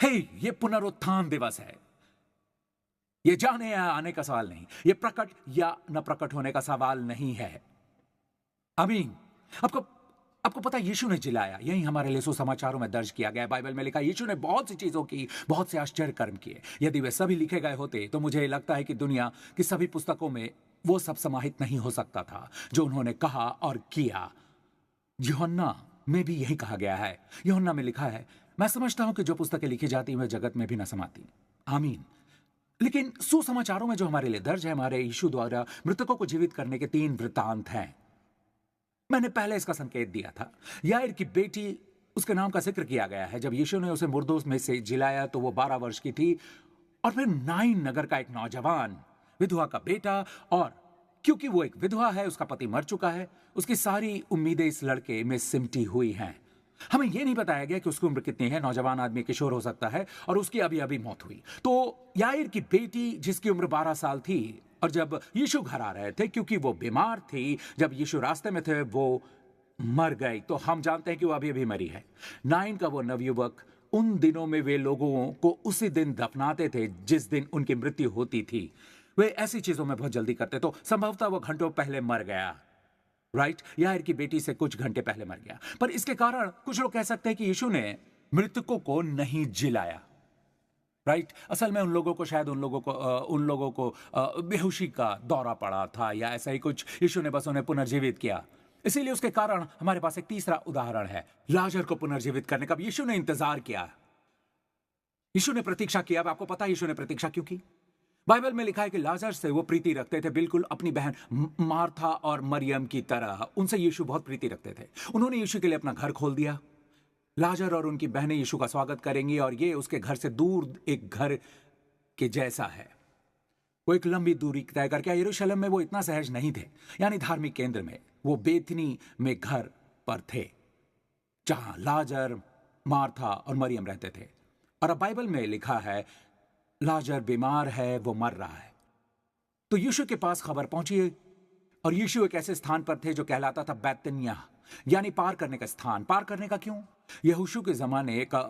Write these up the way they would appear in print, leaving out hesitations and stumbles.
हे, ये पुनरुत्थान दिवस है। ये जाने या आने का सवाल नहीं, ये प्रकट या न प्रकट होने का सवाल नहीं है। आमीन। आपको आपको पता है यीशु ने जिलाया, यही हमारे लिए सुसमाचारों में दर्ज किया गया है। बाइबल में लिखा है यीशु ने बहुत सी चीजों की, बहुत से आश्चर्य कर्म किए। यदि वे सभी लिखे गए होते तो मुझे लगता है कि दुनिया की सभी पुस्तकों में वो सब समाहित नहीं हो सकता था जो उन्होंने कहा और किया। यूहन्ना में भी यही कहा गया है। यूहन्ना में लिखा है, मैं समझता हूं कि जो पुस्तकें लिखी जाती हैं वे जगत में भी न समाती। आमीन। लेकिन सुसमाचारों में जो हमारे लिए दर्ज है, हमारे यीशु द्वारा मृतकों को जीवित करने के 3 वृत्तांत हैं। मैंने पहले इसका संकेत दिया था। याईर की बेटी, उसके नाम का जिक्र किया गया है। जब यीशु ने उसे मुर्दों में से जिलाया तो वो 12 वर्ष की थी। और फिर नाइन नगर का एक नौजवान, विधवा का बेटा, और क्योंकि वो एक विधवा है, उसका पति मर चुका है, उसकी सारी उम्मीदें इस लड़के में सिमटी हुई हैं। हमें यह नहीं बताया गया कि उसकी उम्र कितनी है। नौजवान आदमी किशोर हो सकता है, और उसकी अभी अभी मौत हुई। तो याईर की बेटी, जिसकी उम्र 12 साल थी, और जब यीशु घर आ रहे थे, क्योंकि वो बीमार थी, जब यीशु रास्ते में थे, वो मर गई। तो हम जानते हैं कि वो अभी अभी मरी है। नाइन का वो नवयुवक, उन दिनों में वे लोगों को उसी दिन दफनाते थे जिस दिन उनकी मृत्यु होती थी। वे ऐसी चीजों में बहुत जल्दी करते, तो संभवतः वो घंटों पहले मर गया। राइट? याईर की बेटी से कुछ घंटे पहले मर गया। पर इसके कारण कुछ लोग कह सकते हैं कि यीशु ने मृतकों को नहीं जिलाया। राइट? असल में उन लोगों को बेहोशी का दौरा पड़ा था या ऐसा ही कुछ। यीशु ने बस उन्हें पुनर्जीवित किया। इसीलिए उसके कारण हमारे पास एक तीसरा उदाहरण है, लाजर को पुनर्जीवित करने का। यीशु ने इंतजार किया, यीशु ने प्रतीक्षा किया। अब आपको पता है यीशु ने प्रतीक्षा क्यों की? बाइबल में लिखा है कि लाजर से वो प्रीति रखते थे, बिल्कुल अपनी बहन मार्था और मरियम की तरह। उनसे यीशु बहुत प्रीति रखते थे। उन्होंने यीशु के लिए अपना घर खोल दिया। लाजर और उनकी बहनें यीशु का स्वागत करेंगी, और ये उसके घर से दूर एक घर के जैसा है। वो एक लंबी दूरी तय करके, यरूशलेम में वो इतना सहज नहीं थे, यानी धार्मिक केंद्र में। वो बेथनी में घर पर थे, जहां लाजर, मार्था और मरियम रहते थे। और अब बाइबल में लिखा है लाजर बीमार है, वो मर रहा है। तो यीशु के पास खबर पहुंची, और यीशु एक ऐसे स्थान पर थे जो कहलाता था बैतनिया, यानी पार करने का स्थान। पार करने का क्यों? यहोशू के जमाने का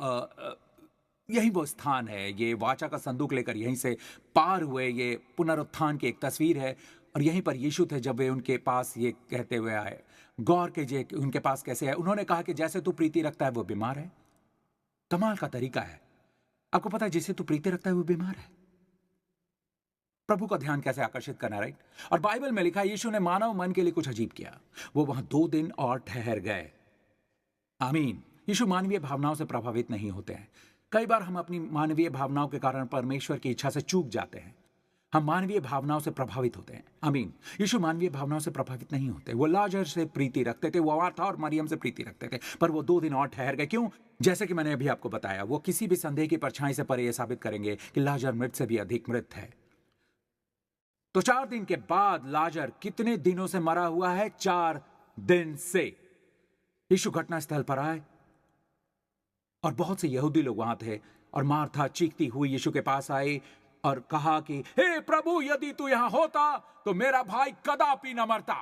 यही वो स्थान है। ये वाचा का संदूक लेकर यहीं से पार हुए। ये पुनरुत्थान की एक तस्वीर है, और यहीं पर यीशु थे जब वे उनके पास ये कहते हुए आए। गौर कीजिए उनके पास कैसे है। उन्होंने कहा कि जैसे तू प्रीति रखता है वो बीमार है। कमाल का तरीका है। आपको पता है, जिसे तू प्रीति रखता है वो बीमार है। प्रभु का ध्यान कैसे आकर्षित करना, राइट? और बाइबल में लिखा है यीशु ने मानव मन के लिए कुछ अजीब किया। वो वहां 2 दिन और ठहर गए। आमीन। यीशु मानवीय भावनाओं से प्रभावित नहीं होते हैं। कई बार हम अपनी मानवीय भावनाओं के कारण परमेश्वर की इच्छा से चूक जाते हैं। हम मानवीय भावनाओं से प्रभावित होते हैं। आमीन। यीशु मानवीय भावनाओं से प्रभावित नहीं होते। वो लाजर से प्रीति रखते थे, वो मार्था और मरियम से प्रीति रखते थे, पर वो 2 दिन और ठहर गए। क्यों? जैसे कि मैंने अभी आपको बताया, वो किसी भी संदेह की परछाई से परे यह साबित करेंगे कि लाजर मृत से भी अधिक मृत है। तो 4 दिन के बाद लाजर कितने दिनों से मरा हुआ है? 4 दिन से। यीशु घटनास्थल पर आए, और बहुत से यहूदी लोग वहां थे, और मार्था चीखती हुई यीशु के पास आई और कहा कि हे प्रभु, यदि तू यहां होता तो मेरा भाई कदापि न मरता।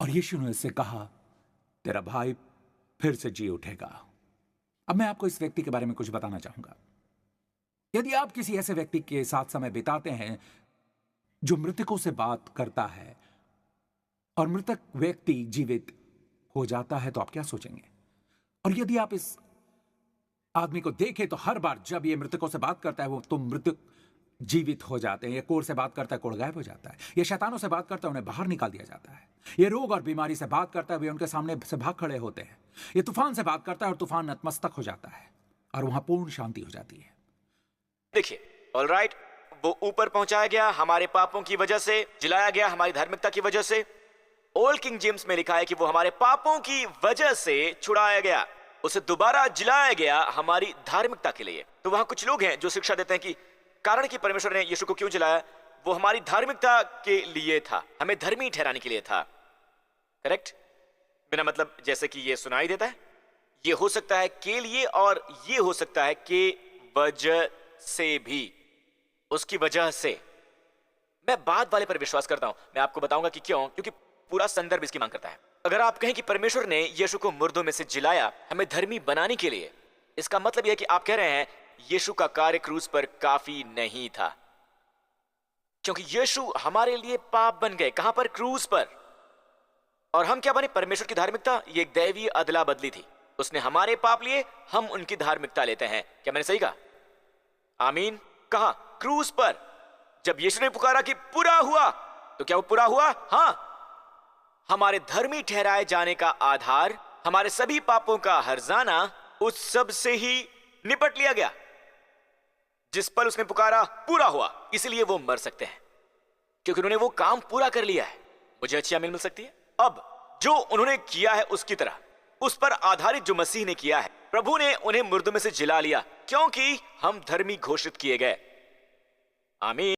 और यीशु ने उससे कहा, तेरा भाई फिर से जी उठेगा। अब मैं आपको इस व्यक्ति के बारे में कुछ बताना चाहूंगा। यदि आप किसी ऐसे व्यक्ति के साथ समय बिताते हैं जो मृतकों से बात करता है, और मृतक व्यक्ति जीवित हो जाता है, तो आप क्या सोचेंगे? और यदि आप इस आदमी को देखें तो हर बार जब ये मृतकों से बात करता है, वो तो मृतक जीवित हो जाते हैं। ये कोढ़ से बात करता है, कोढ़ गायब हो जाता है। ये शैतानों से बात करता है, उन्हें बाहर निकाल दिया जाता है। ये रोग और बीमारी से बात करता है, वे उनके सामने से भाग खड़े होते हैं। ये तूफान से बात करता है, और तूफान नतमस्तक हो जाता है, और वहां पूर्ण शांति हो जाती है। देखिए, ऑलराइट, वो ऊपर पहुंचाया गया हमारे पापों की वजह से, जिलाया गया हमारी धार्मिकता की वजह से। ओल्ड किंग जेम्स में लिखा है कि वो हमारे पापों की वजह से छुड़ाया गया, उसे दोबारा जिलाया गया हमारी धार्मिकता के लिए। तो वहां कुछ लोग हैं जो शिक्षा देते हैं कि कारण कि परमेश्वर ने यीशु को क्यों जिलाया, वो हमारी धार्मिकता के लिए था, हमें धर्मी ठहराने के लिए था। करेक्ट? बिना मतलब जैसे कि ये सुनाई देता है, ये हो सकता है के लिए, और ये हो सकता है के वजह से भी, उसकी वजह से। मैं बाद वाले पर विश्वास करता हूं। मैं आपको बताऊंगा कि क्यों, क्योंकि पूरा संदर्भ इसकी मांग करता है। अगर आप कहें कि परमेश्वर ने यीशु को मुर्दों में से जिलाया हमें धर्मी बनाने के लिए, इसका मतलब यह है कि आप कह रहे हैं यीशु का कार्य क्रूस पर काफी नहीं था, क्योंकि यीशु हमारे लिए पाप बन गए। कहां पर? क्रूस पर। और हम क्या बने? परमेश्वर की धार्मिकता। ये एक दैवीय अदला बदली थी। उसने हमारे पाप लिए, हम उनकी धार्मिकता लेते हैं। क्या मैंने सही कहा? आमीन। कहां? क्रूस पर। जब यीशु ने पुकारा कि पूरा हुआ, तो क्या वो पूरा हुआ? हां। हमारे धर्मी ठहराए जाने का आधार, हमारे सभी पापों का हर्जाना उस सब से ही निपट लिया गया। जिस पल उसने पुकारा पूरा हुआ, इसलिए वो मर सकते हैं, क्योंकि उन्होंने वो काम पूरा कर लिया है। मुझे अच्छी आमीन मिल सकती है। अब जो उन्होंने किया है उसकी तरह, उस पर आधारित जो मसीह ने किया है, प्रभु ने उन्हें मुर्दों में से जिला लिया, क्योंकि हम धर्मी घोषित किए गए। आमीन।